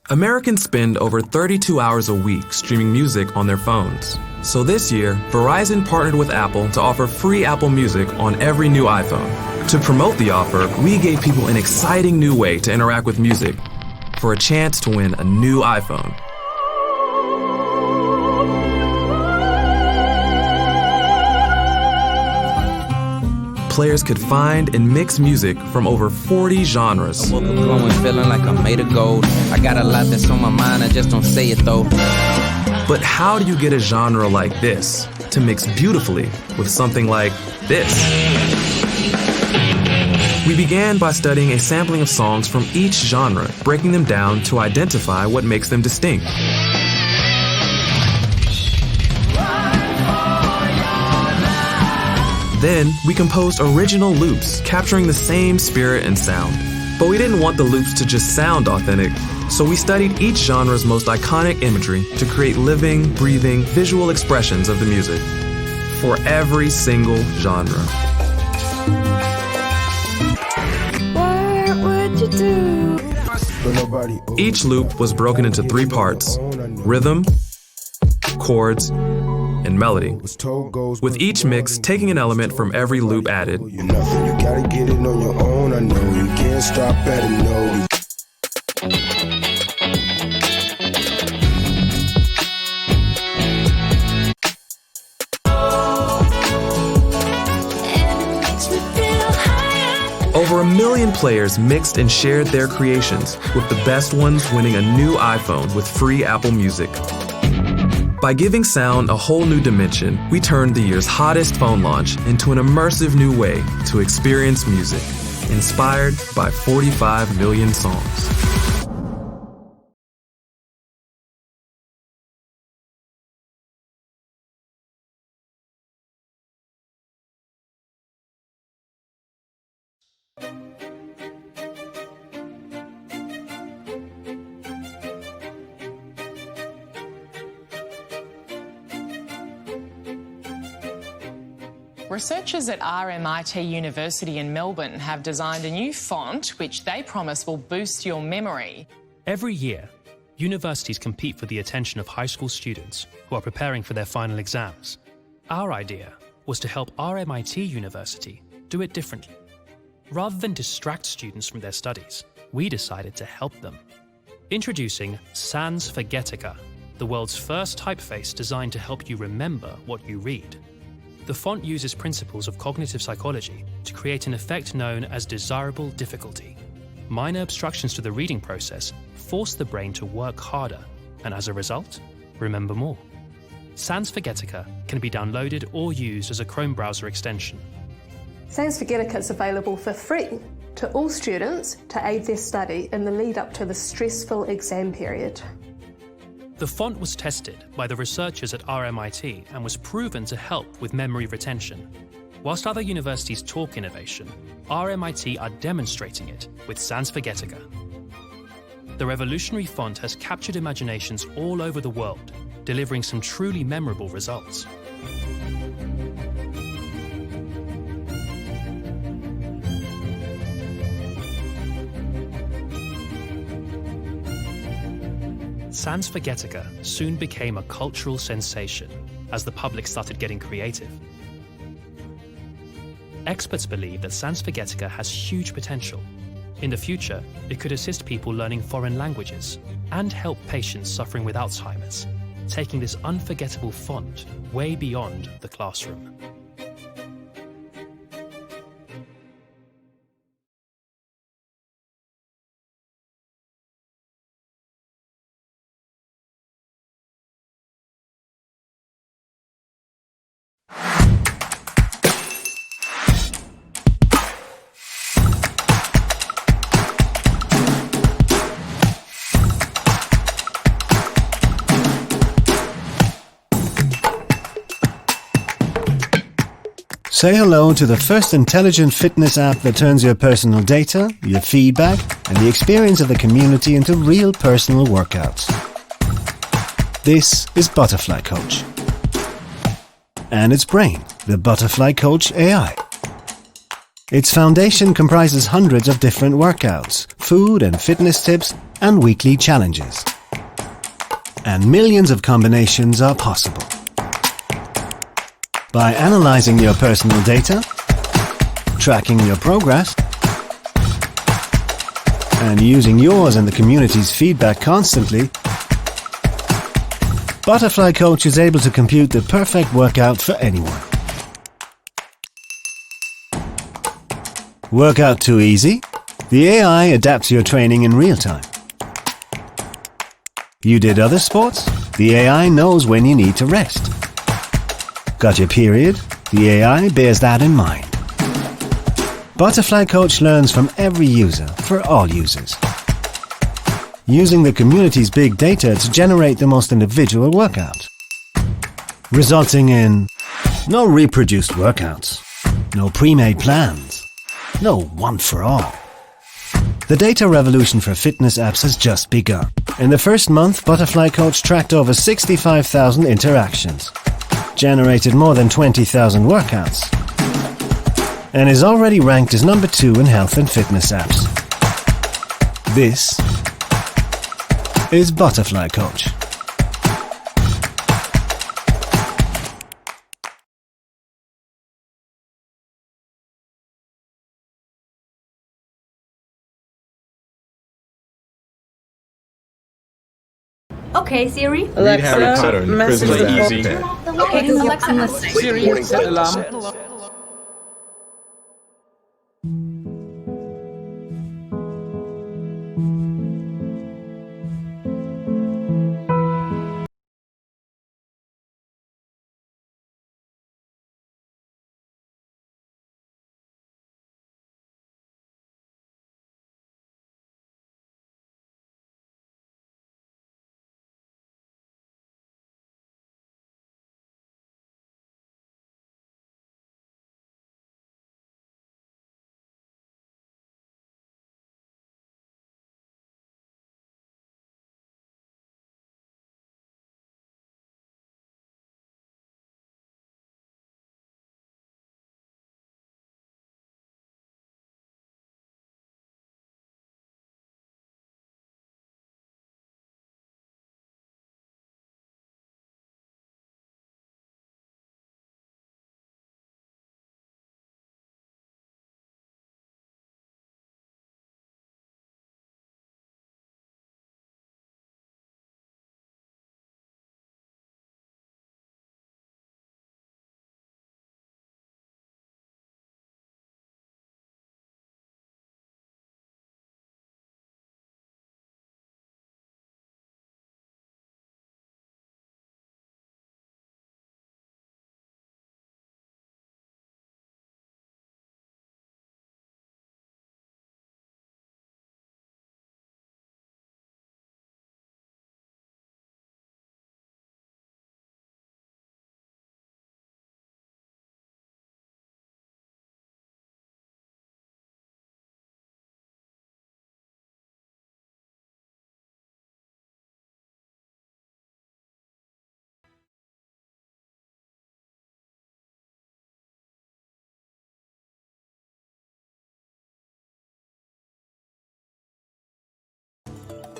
Americans spend over 32 hours a week streaming music on their phones. So this year, Verizon partnered with Apple to offer free Apple Music on every new iPhone. To promote the offer, we gave people an exciting new way to interact with music for a chance to win a new iPhone. Players could find and mix music from over 40 genres. I woke up glowing, feeling like I'm made of gold. I got a lot that's on my mind, I just don't say it though. But how do you get a genre like this to mix beautifully with something like this? We began by studying a sampling of songs from each genre, breaking them down to identify what makes them distinct. Then, we composed original loops, capturing the same spirit and sound. But we didn't want the loops to just sound authentic, so we studied each genre's most iconic imagery to create living, breathing, visual expressions of the music for every single genre. What would you do? Each loop was broken into 3 parts: rhythm, chords, and melody, with each mix taking an element from every loop added. You gotta get it on your own, I know you can't stop at a no. Over 1 million players mixed and shared their creations, with the best ones winning a new iPhone with free Apple Music. By giving sound a whole new dimension, we turned the year's hottest phone launch into an immersive new way to experience music, inspired by 45 million songs. Researchers at RMIT University in Melbourne have designed a new font which they promise will boost your memory. Every year, universities compete for the attention of high school students who are preparing for their final exams. Our idea was to help RMIT University do it differently. Rather than distract students from their studies, we decided to help them. Introducing Sans Forgetica, the world's first typeface designed to help you remember what you read. The font uses principles of cognitive psychology to create an effect known as desirable difficulty. Minor obstructions to the reading process force the brain to work harder and, as a result, remember more. Sans Forgetica can be downloaded or used as a Chrome browser extension. Sans Forgetica is available for free to all students to aid their study in the lead up to the stressful exam period. The font was tested by the researchers at RMIT and was proven to help with memory retention. Whilst other universities talk innovation, RMIT are demonstrating it with Sans Forgetica. The revolutionary font has captured imaginations all over the world, delivering some truly memorable results. Sans Forgetica soon became a cultural sensation as the public started getting creative. Experts believe that Sans Forgetica has huge potential. In the future, it could assist people learning foreign languages and help patients suffering with Alzheimer's, taking this unforgettable font way beyond the classroom. Say hello to the first intelligent fitness app that turns your personal data, your feedback, and the experience of the community into real personal workouts. This is Butterfly Coach. And its brain, the Butterfly Coach AI. Its foundation comprises hundreds of different workouts, food and fitness tips, and weekly challenges. And millions of combinations are possible. By analyzing your personal data, tracking your progress, and using yours and the community's feedback constantly, Butterfly Coach is able to compute the perfect workout for anyone. Workout too easy? The AI adapts your training in real time. You did other sports? The AI knows when you need to rest. Got your period? The AI bears that in mind. Butterfly Coach learns from every user, for all users, using the community's big data to generate the most individual workout, resulting in no reproduced workouts, no pre-made plans, no one for all. The data revolution for fitness apps has just begun. In the first month, Butterfly Coach tracked over 65,000 interactions, generated more than 20,000 workouts, and is already ranked as number 2 in health and fitness apps. This is Butterfly Coach. Okay, Siri. Read Harry Potter and the Prisoner of Easy. Okay, Alexa, I'm listening. Siri, set alarm.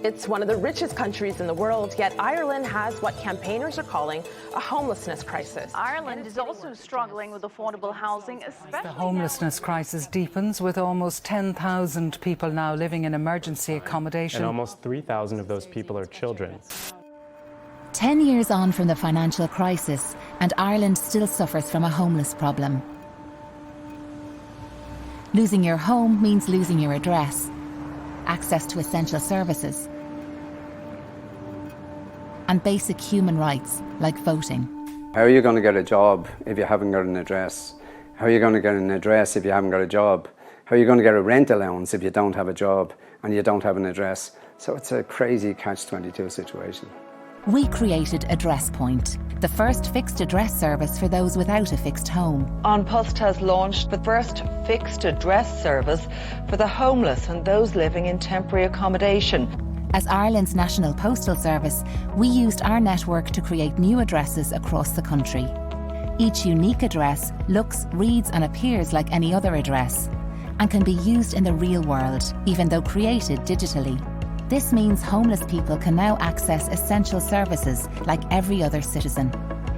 It's one of the richest countries in the world, yet Ireland has what campaigners are calling a homelessness crisis. Ireland is also struggling with affordable housing, especially the homelessness crisis deepens, with almost 10,000 people now living in emergency accommodation. And almost 3,000 of those people are children. 10 years on from the financial crisis, and Ireland still suffers from a homeless problem. Losing your home means losing your address, access to essential services, and basic human rights like voting. How are you going to get a job if you haven't got an address? How are you going to get an address if you haven't got a job? How are you going to get a rent allowance if you don't have a job and you don't have an address? So it's a crazy catch-22 situation. We created Address Point, the first fixed address service for those without a fixed home. An Post has launched the first fixed address service for the homeless and those living in temporary accommodation. As Ireland's National Postal Service, we used our network to create new addresses across the country. Each unique address looks, reads and appears like any other address and can be used in the real world, even though created digitally. This means homeless people can now access essential services like every other citizen.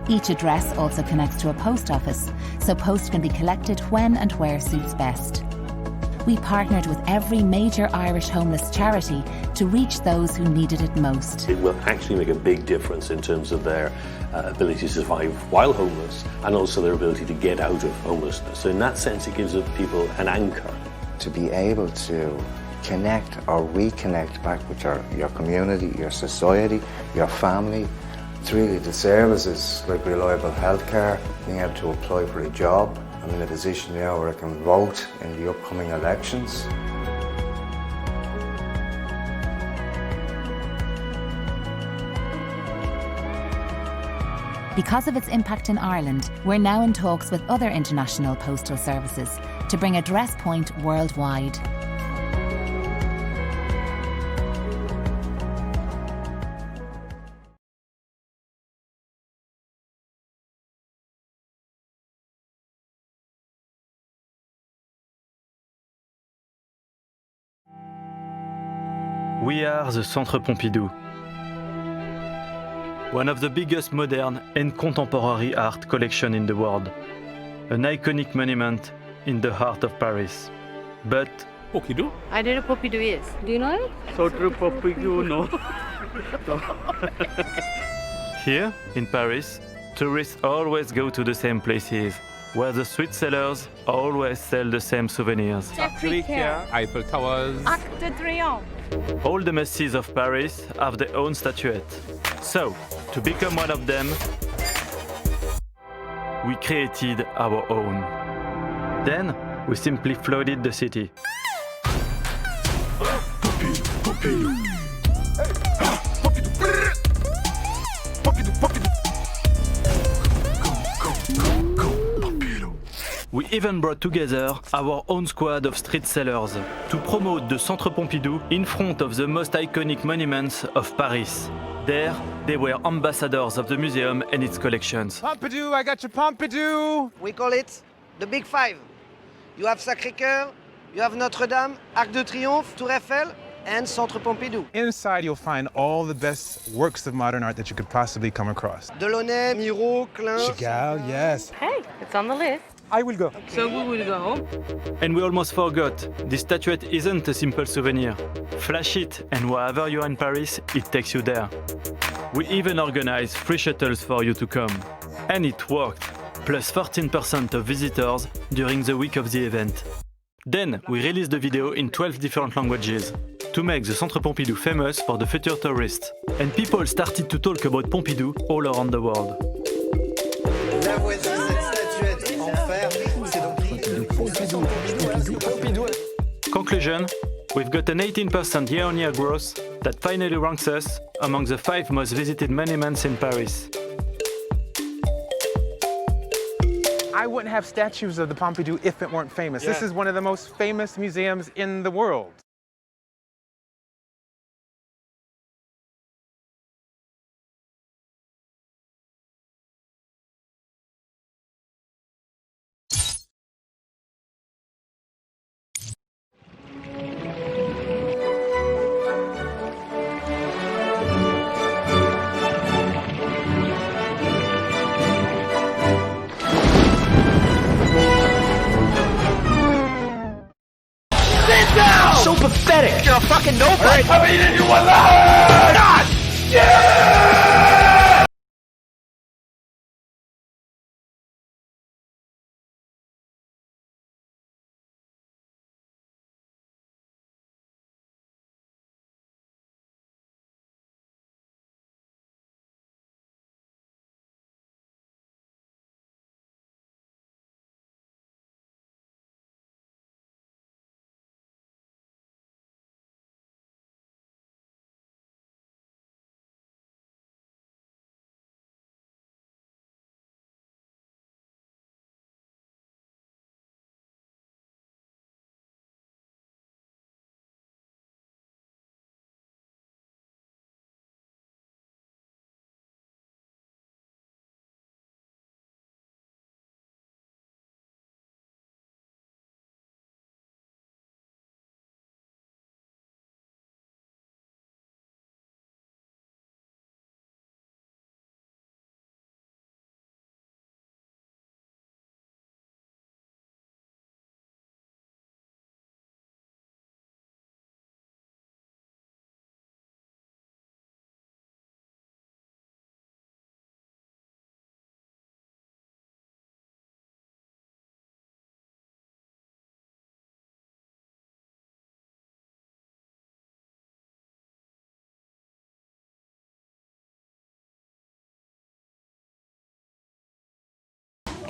Each address also connects to a post office, so post can be collected when and where suits best. We partnered with every major Irish homeless charity to reach those who needed it most. It will actually make a big difference in terms of their ability to survive while homeless and also their ability to get out of homelessness. So in that sense, it gives people an anchor. To be able to connect or reconnect back with your community, your society, your family. It's really the services like reliable healthcare, being able to apply for a job. I'm in a position now where I can vote in the upcoming elections. Because of its impact in Ireland, we're now in talks with other international postal services to bring Address Point worldwide. We are the Centre Pompidou, one of the biggest modern and contemporary art collection in the world, an iconic monument in the heart of Paris. But Pompidou? I don't know what Pompidou is. Do you know it? Centre Pompidou, no. Here, in Paris, tourists always go to the same places, where the street sellers always sell the same souvenirs. Africa, Eiffel Towers, Arc de Triomphe. All the messes of Paris have their own statuette. So, to become one of them, we created our own. Then, we simply flooded the city. We even brought together our own squad of street sellers to promote the Centre Pompidou in front of the most iconic monuments of Paris. There, they were ambassadors of the museum and its collections. Pompidou, I got your Pompidou! We call it the Big Five. You have Sacré-Cœur, you have Notre-Dame, Arc de Triomphe, Tour Eiffel, and Centre Pompidou. Inside you'll find all the best works of modern art that you could possibly come across. Delaunay, Miro, Klein. Chagall, yes. Hey, it's on the list. I will go. Okay. So we will go. And we almost forgot, this statuette isn't a simple souvenir. Flash it, and wherever you are in Paris, it takes you there. We even organized free shuttles for you to come. And it worked, plus 14% of visitors during the week of the event. Then we released the video in 12 different languages to make the Centre Pompidou famous for the future tourists. And people started to talk about Pompidou all around the world. La voici, cette statuette en fer, c'est donc Pompidou. Conclusion, we've got an 18% year-on-year growth that finally ranks us among the 5 most visited monuments in Paris. I wouldn't have statues of the Pompidou if it weren't famous. Yeah. This is one of the most famous museums in the world. So pathetic! You're a fucking nobody! Right, how many did you want? God! Yeah!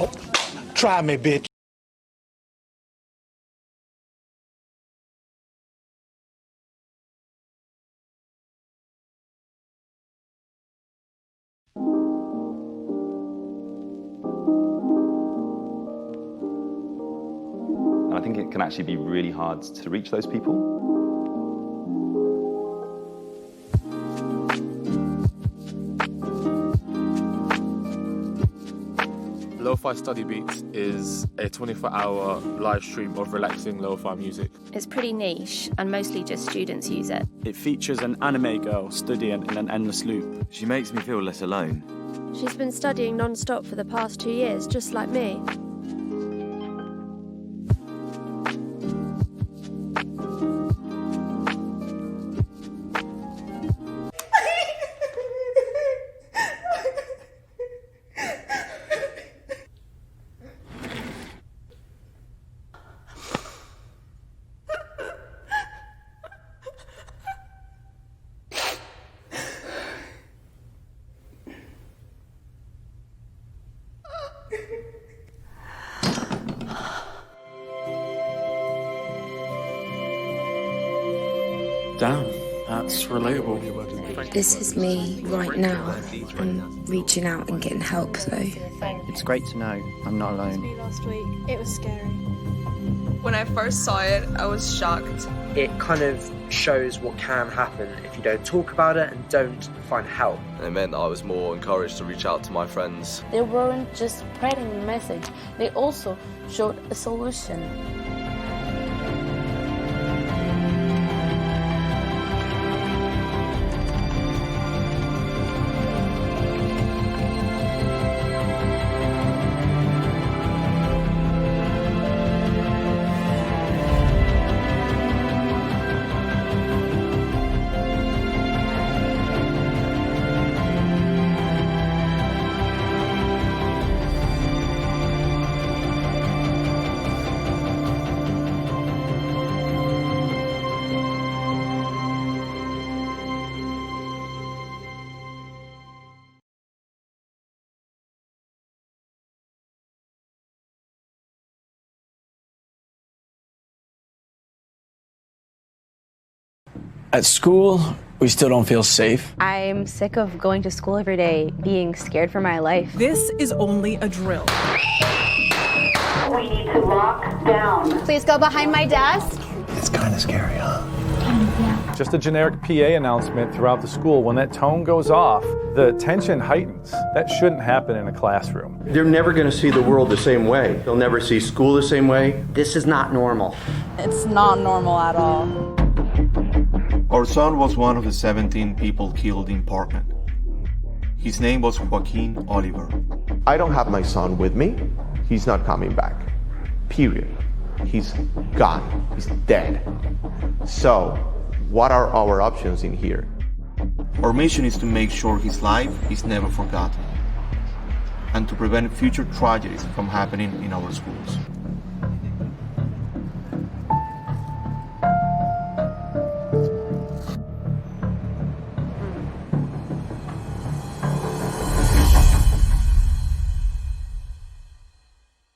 Oh, try me, bitch. I think it can actually be really hard to reach those people. Lo-Fi Study Beats is a 24-hour live stream of relaxing lo-fi music. It's pretty niche and mostly just students use it. It features an anime girl studying in an endless loop. She makes me feel less alone. She's been studying non-stop for the past 2 years, just like me. Damn, that's relatable. This is me right now. I'm reaching out and getting help though. It's great to know I'm not alone. Last week, it was scary. When I first saw it, I was shocked. It kind of shows what can happen if you don't talk about it and don't find help. And it meant that I was more encouraged to reach out to my friends. They weren't just spreading the message, they also showed a solution. At school, we still don't feel safe. I'm sick of going to school every day, being scared for my life. This is only a drill. We need to lock down. Please go behind my desk. It's kind of scary, huh? Just a generic PA announcement throughout the school. When that tone goes off, the tension heightens. That shouldn't happen in a classroom. They're never going to see the world the same way. They'll never see school the same way. This is not normal. It's not normal at all. Our son was one of the 17 people killed in Parkland. His name was Joaquin Oliver. I don't have my son with me. He's not coming back. Period. He's gone. He's dead. So, what are our options in here? Our mission is to make sure his life is never forgotten and to prevent future tragedies from happening in our schools.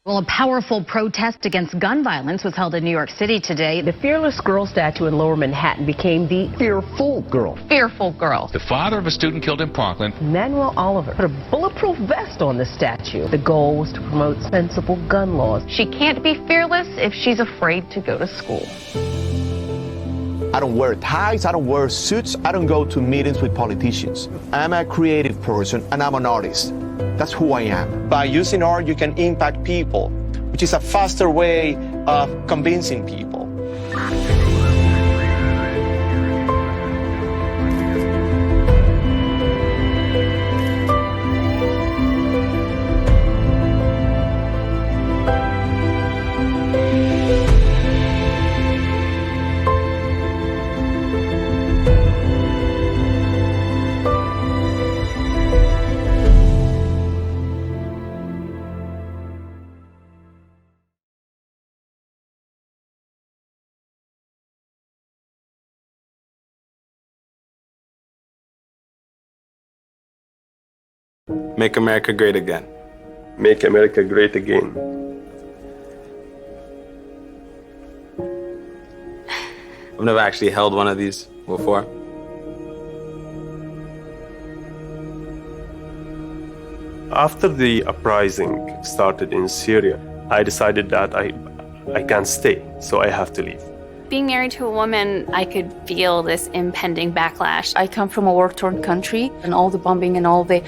Well, a powerful protest against gun violence was held in New York City today. The Fearless Girl statue in Lower Manhattan became the Fearful Girl. Fearful Girl. The father of a student killed in Parkland, Manuel Oliver, put a bulletproof vest on the statue. The goal was to promote sensible gun laws. She can't be fearless if she's afraid to go to school. I don't wear ties, I don't wear suits, I don't go to meetings with politicians. I'm a creative person and I'm an artist. That's who I am. By using art, you can impact people, which is a faster way of convincing people. Make America great again. Make America Great Again. I've never actually held one of these before. After the uprising started in Syria, I decided that I can't stay, so I have to leave. Being married to a woman, I could feel this impending backlash. I come from a war-torn country, and all the bombing and all the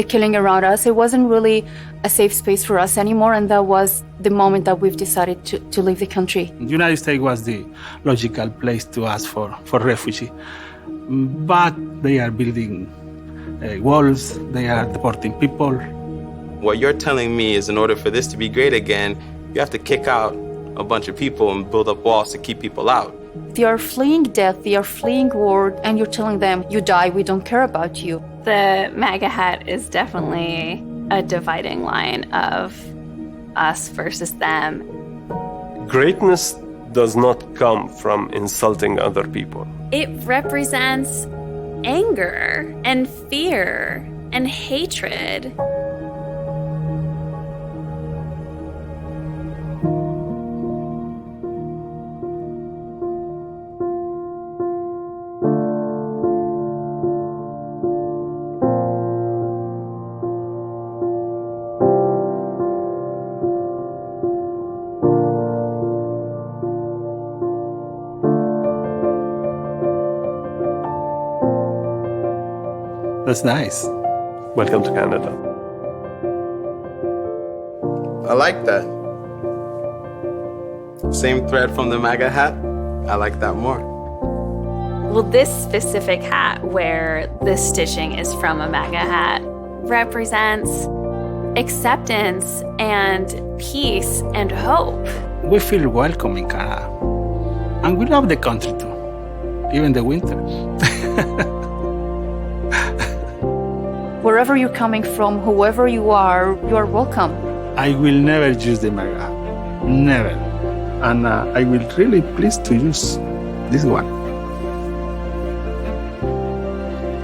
killing around us, it wasn't really a safe space for us anymore, and that was the moment that we've decided to leave the country. The United States was the logical place to ask for refugee, but they are building walls, they are deporting people. What you're telling me is in order for this to be great again, you have to kick out a bunch of people and build up walls to keep people out. They are fleeing death, they are fleeing war, and you're telling them, you die, we don't care about you. The MAGA hat is definitely a dividing line of us versus them. Greatness does not come from insulting other people. It represents anger and fear and hatred. That's nice. Welcome to Canada. I like that. Same thread from the MAGA hat. I like that more. Well, this specific hat, where the stitching is from a MAGA hat, represents acceptance and peace and hope. We feel welcome in Canada. And we love the country too, even the winter. Wherever you're coming from, whoever you are welcome. I will never use the MAGA hat, never. And I will really pleased to use this one.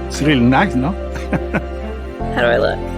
It's really nice, no? How do I look?